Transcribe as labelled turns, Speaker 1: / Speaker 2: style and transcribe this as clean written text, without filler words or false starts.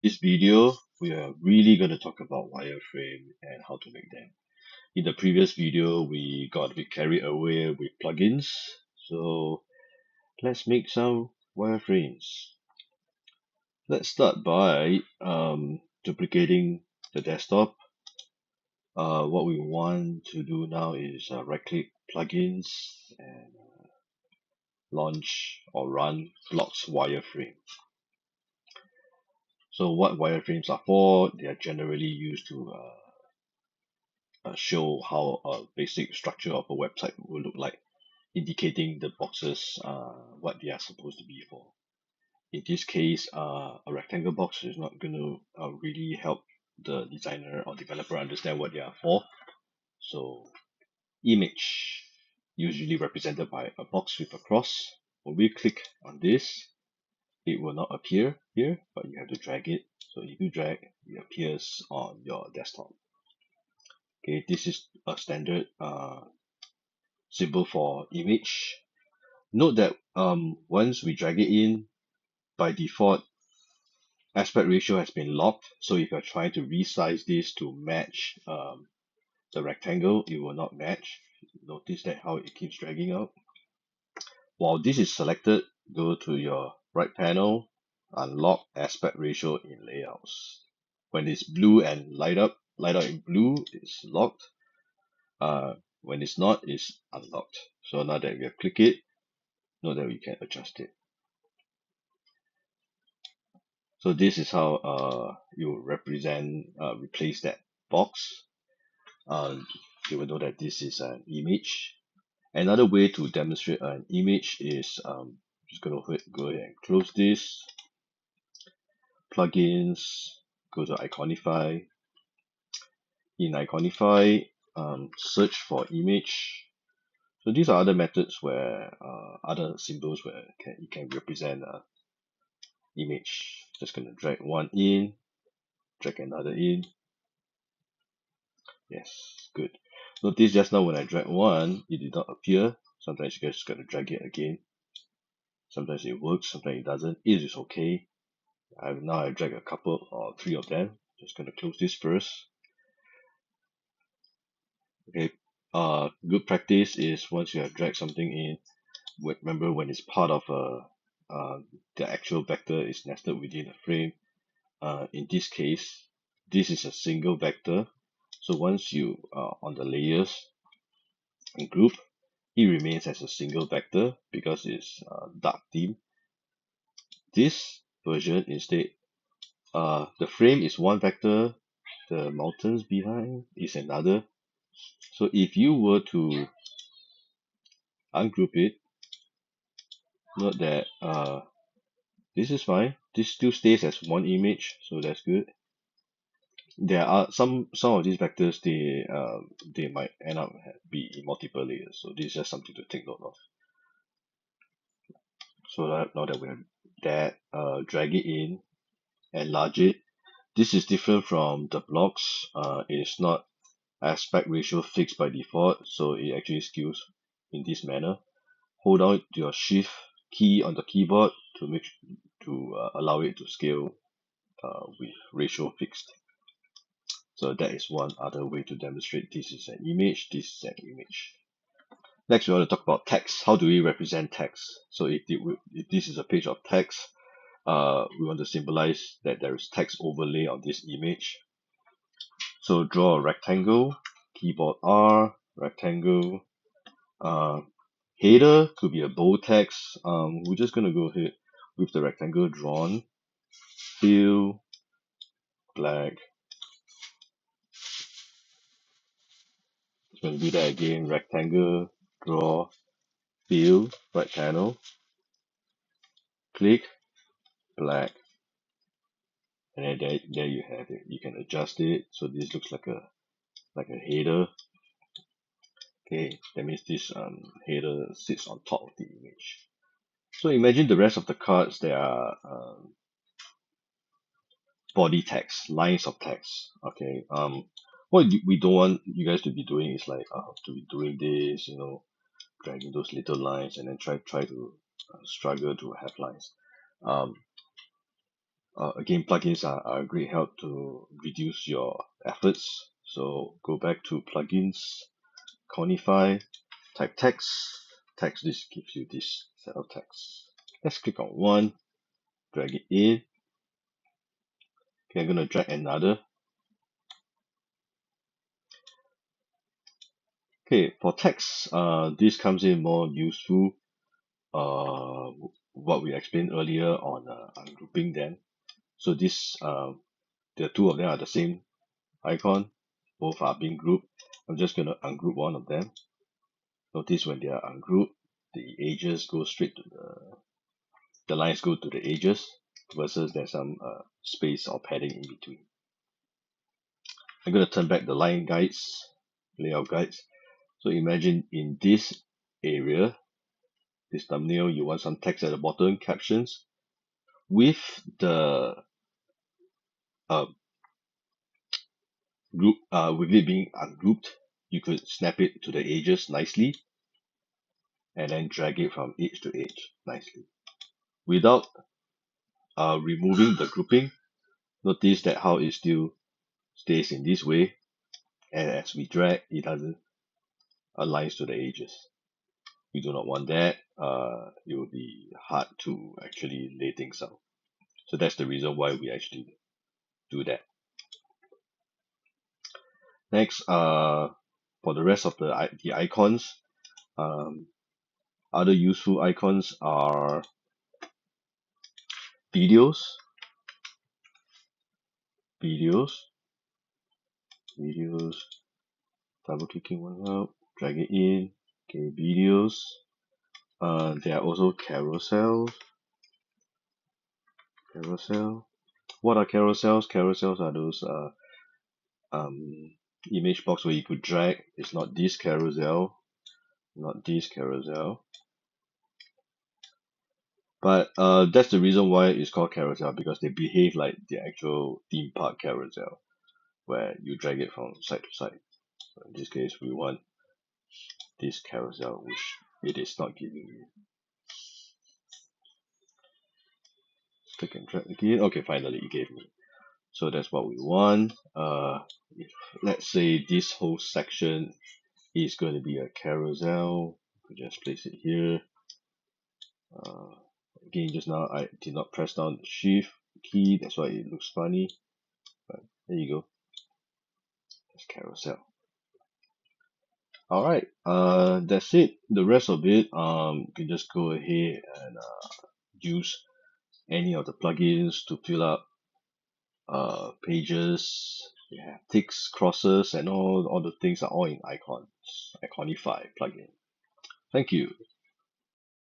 Speaker 1: This video, we are really going to talk about wireframe and how to make them. In the previous video, we got a bit carried away with plugins. So let's make some wireframes. Let's start by duplicating the desktop. What we want to do now is right-click plugins and launch or run blocks wireframe. So what wireframes are for? They are generally used to show how a basic structure of a website will look like, indicating the boxes what they are supposed to be for. In this case, a rectangle box is not going to really help the designer or developer understand what they are for. So image, usually represented by a box with a cross. When we click on this, it will not appear here, but you have to drag it. So if you drag, it appears on your desktop. Okay, this is a standard symbol for image. Note that once we drag it in, by default, aspect ratio has been locked. So if you're trying to resize this to match the rectangle, it will not match. Notice that how it keeps dragging out. While this is selected, go to your right panel, unlock aspect ratio in layouts. When it's blue and light up in blue, it's locked. When it's not, it's unlocked. So now that we have clicked it, note that we can adjust it. So this is how you replace that box. You will know that this is an image. Another way to demonstrate an image is just going to go ahead and close this. Plugins, go to Iconify. In Iconify, search for image. So these are other methods where other symbols where you can represent an image. Just going to drag one in, drag another in. Yes, good. Notice just now when I drag one, it did not appear. Sometimes you guys got to drag it again. Sometimes it works, sometimes it doesn't. It is okay. Now I drag a couple or three of them. Just going to close this first. Okay. Good practice is once you have dragged something in, remember when it's part of the actual vector is nested within a frame. In this case, this is a single vector. So once you on the layers and group, it remains as a single vector because it's dark theme. This version instead, the frame is one vector, the mountains behind is another. So if you were to ungroup it, note that this is fine. This still stays as one image, so that's good. There are some of these vectors they might end up be in multiple layers, so this is just something to take note of. So that now that we have that, drag it in, enlarge it. This is different from the blocks. It's not aspect ratio fixed by default, so it actually skews in this manner. Hold down your shift key on the keyboard to allow it to scale with ratio fixed. So that is one other way to demonstrate this is an image, this is an image. Next, we want to talk about text. How do we represent text? So if this is a page of text, we want to symbolize that there is text overlay on this image. So draw a rectangle, keyboard R, rectangle. Header could be a bold text. We're just going to go ahead with the rectangle drawn. Fill, black. Just going to do that again. Rectangle, draw, fill, right panel. Click, black. And then there you have it. You can adjust it. So this looks like a header. Okay, that means this header sits on top of the image. So imagine the rest of the cards. There are body text, lines of text. Okay. What we don't want you guys to be doing is like to be doing this, dragging those little lines and then try to struggle to have lines. Um, Again, plugins are a great help to reduce your efforts. So go back to plugins, Conify, type text. Text, this gives you this set of text. Let's click on one, drag it in. Okay, I'm gonna drag another. Okay, for text, this comes in more useful. Uh, what we explained earlier on ungrouping them. So this, the two of them are the same icon. Both are being grouped. I'm just gonna ungroup one of them. Notice when they are ungrouped, the edges go straight to the lines go to the edges versus there's some space or padding in between. I'm going to turn back the line guides, layout guides. So imagine in this area, this thumbnail, you want some text at the bottom, captions. With the uh, with it being ungrouped, you could snap it to the edges nicely and then drag it from edge to edge nicely. Without removing the grouping, notice that how it still stays in this way, and as we drag, it doesn't aligns to the edges. We do not want that. It will be hard to actually lay things out. So that's the reason why we actually do that. Next, for the rest of the icons, um, other useful icons are videos, videos, videos. Double clicking one out, drag it in. Okay, videos. There are also carousels. Carousel. What are carousels? Carousels are those um, image box where you could drag. It's not this carousel, not this carousel. But that's the reason why it's called carousel, because they behave like the actual theme park carousel, where you drag it from side to side. So in this case, we want this carousel, which it is not giving you. Click and drag again. Okay, finally it gave me. So that's what we want. If let's say this whole section is going to be a carousel, we just place it here. Again, just now I did not press down the shift key, that's why it looks funny. But there you go. That's carousel. Alright, that's it. The rest of it, you can just go ahead and use any of the plugins to fill up pages. Yeah, ticks, crosses, and all the things are all in Iconify plugin. Thank you.